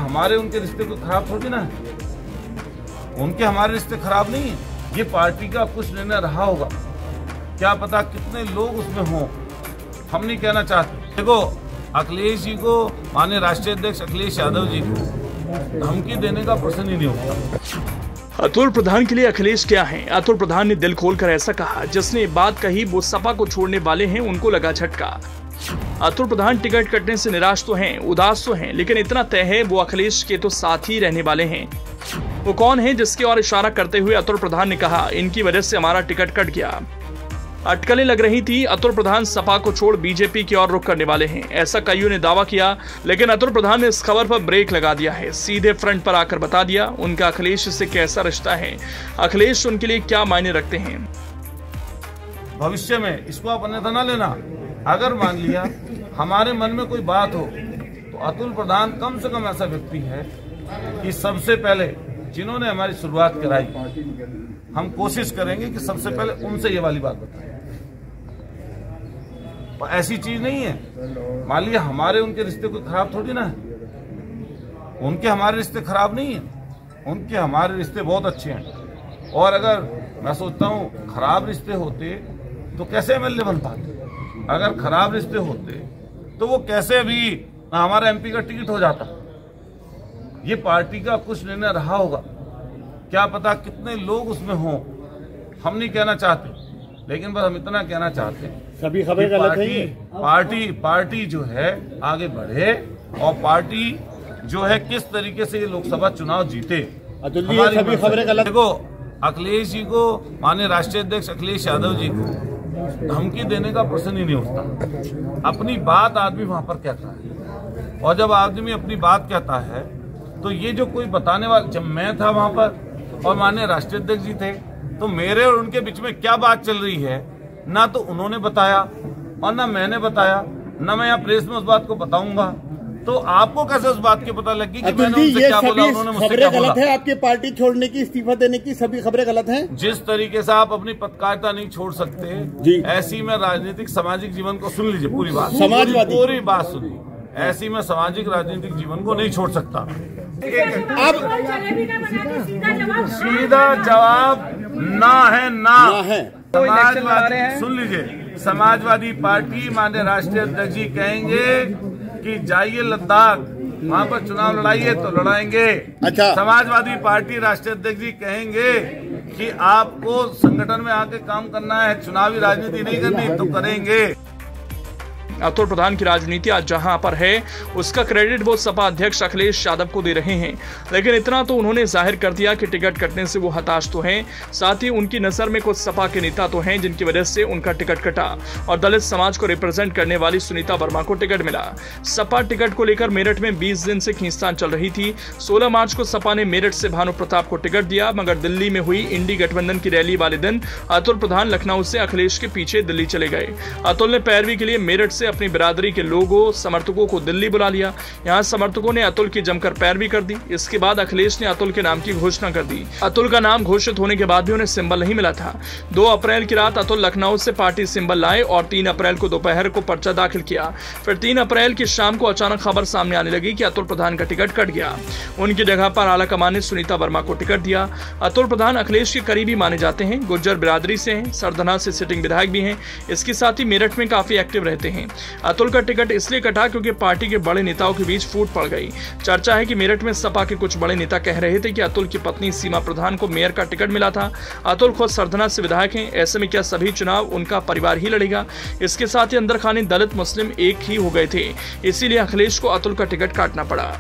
हमारे उनके रिश्ते कोई खराब थोड़ी ना है, उनके हमारे रिश्ते खराब नहीं है। ये पार्टी का कुछ निर्णय रहा होगा, क्या पता कितने लोग उसमें हों, हम नहीं कहना चाहते। देखो, अखिलेश जी को, माननीय राष्ट्रीय अध्यक्ष अखिलेश यादव जी को धमकी देने का प्रश्न ही नहीं होता। अतुल प्रधान के लिए अखिलेश क्या हैं? अतुल प्रधान ने दिल खोलकर ऐसा कहा, जिसने बात कही वो सपा को छोड़ने वाले हैं उनको लगा झटका। अतुल प्रधान टिकट कटने से निराश तो हैं, उदास तो हैं, लेकिन इतना तय है वो अखिलेश के तो साथ ही रहने वाले हैं। वो कौन है जिसकी ओर इशारा करते हुए अतुल प्रधान ने कहा, इनकी वजह से हमारा टिकट कट गया। अटकलें लग रही थी, अतुल प्रधान सपा को छोड़ बीजेपी की ओर रुख करने वाले हैं, ऐसा कईयों ने दावा किया, लेकिन अतुल प्रधान ने इस खबर पर ब्रेक लगा दिया है। सीधे फ्रंट पर आकर बता दिया उनका अखिलेश से कैसा रिश्ता है, अखिलेश उनके लिए क्या मायने रखते हैं। भविष्य में इसको आप अन्यथा न लेना। अगर मान लिया हमारे मन में कोई बात हो तो अतुल प्रधान कम से कम ऐसा व्यक्ति है कि सबसे पहले जिन्होंने हमारी शुरुआत कराई, हम कोशिश करेंगे कि सबसे पहले उनसे ये वाली बात बताएं। और ऐसी चीज नहीं है, मान लिया हमारे उनके रिश्ते कोई खराब थोड़ी ना है, उनके हमारे रिश्ते खराब नहीं है, उनके हमारे रिश्ते बहुत अच्छे हैं। और अगर मैं सोचता हूँ खराब रिश्ते होते तो कैसे एमएलए बन पाते, अगर खराब रिश्ते होते तो वो कैसे अभी हमारा एमपी का टिकट हो जाता। ये पार्टी का कुछ निर्णय रहा होगा, क्या पता कितने लोग उसमें हों, हम नहीं कहना चाहते, लेकिन बस हम इतना कहना चाहते हैं सभी खबरें गलत हैं। पार्टी जो है आगे बढ़े और पार्टी जो है किस तरीके से ये लोकसभा चुनाव जीते। सभी खबरें गलत। देखो, अखिलेश जी को, माननीय राष्ट्रीय अध्यक्ष अखिलेश यादव जी को धमकी देने का प्रश्न ही नहीं उठता। अपनी बात आदमी वहां पर कहता है, और जब आदमी अपनी बात कहता है तो ये जो कोई बताने वाला, जब मैं था वहां पर और माननीय राष्ट्रीय अध्यक्ष जी थे, तो मेरे और उनके बीच में क्या बात चल रही है ना तो उन्होंने बताया और ना मैंने बताया, ना मैं यहाँ प्रेस में उस बात को बताऊंगा। तो आपको कैसे उस बात की पता लगी कि मैंने उनसे क्या बोला, उन्होंने मुझसे क्या बोला? गलत है आपके पार्टी छोड़ने की, इस्तीफा देने की, सभी खबरें गलत हैं। जिस तरीके से आप अपनी पत्रकारिता नहीं छोड़ सकते, ऐसी में राजनीतिक सामाजिक जीवन को सुन लीजिए, पूरी बात, पूरी बात सुनिए, ऐसी में सामाजिक राजनीतिक जीवन को नहीं छोड़ सकता। अब सीधा जवाब ना है, ना है। समाजवादी, सुन लीजिए, समाजवादी पार्टी माननीय राष्ट्रीय अध्यक्ष जी कहेंगे कि जाइए लद्दाख, वहां पर चुनाव लड़ाइए तो लड़ाएंगे। अच्छा, समाजवादी पार्टी राष्ट्रीय अध्यक्ष जी कहेंगे कि आपको संगठन में आके काम करना है, चुनावी राजनीति नहीं करनी तो करेंगे। अतुल प्रधान की राजनीति आज जहां पर है उसका क्रेडिट वो सपा अध्यक्ष अखिलेश यादव को दे रहे हैं, लेकिन इतना तो उन्होंने जाहिर कर दिया कि टिकट कटने से वो हताश तो हैं, साथ ही उनकी नजर में कुछ सपा के नेता तो हैं जिनकी वजह से उनका टिकट कटा और दलित समाज को रिप्रेजेंट करने वाली सुनीता वर्मा को टिकट मिला। सपा टिकट को लेकर मेरठ में 20 दिन से खींचतान चल रही थी। 16 मार्च को सपा ने मेरठ से भानु प्रताप को टिकट दिया, मगर दिल्ली में हुई इंडी गठबंधन की रैली वाले दिन अतुल प्रधान लखनऊ से अखिलेश के पीछे दिल्ली चले गए। अतुल ने पैरवी के लिए मेरठ से अपनी बिरादरी के लोगों समर्थकों को दिल्ली बुला लिया। यहां समर्थकों ने अतुल की जमकर पैरवी कर दी। इसके बाद अखिलेश ने अतुल के नाम की घोषणा कर दी। अतुल का नाम घोषित होने के बाद भी उन्हें सिंबल नहीं मिला था। 2 अप्रैल की रात अतुल लखनऊ से पार्टी सिंबल लाए और 3 अप्रैल को दोपहर को पर्चा दाखिल किया। फिर 3 अप्रैल की शाम को अचानक खबर सामने आने लगी कि अतुल प्रधान का टिकट कट गया। उनकी जगह पर आलाकमान ने सुनीता वर्मा को टिकट दिया। अतुल प्रधान अखिलेश के करीबी माने जाते हैं, गुर्जर बिरादरी से हैं, सरधना से सिटिंग विधायक भी हैं। इसके साथ ही मेरठ में काफी एक्टिव रहते हैं। अतुल का टिकट इसलिए कटा क्योंकि पार्टी के बड़े नेताओं के बीच फूट पड़ गई। चर्चा है कि मेरठ में सपा के कुछ बड़े नेता कह रहे थे कि अतुल की पत्नी सीमा प्रधान को मेयर का टिकट मिला था। अतुल खुद सरधना से विधायक हैं, ऐसे में क्या सभी चुनाव उनका परिवार ही लड़ेगा? इसके साथ ही अंदर खाने दलित मुस्लिम एक ही हो गए थे, इसीलिए अखिलेश को अतुल का टिकट काटना पड़ा।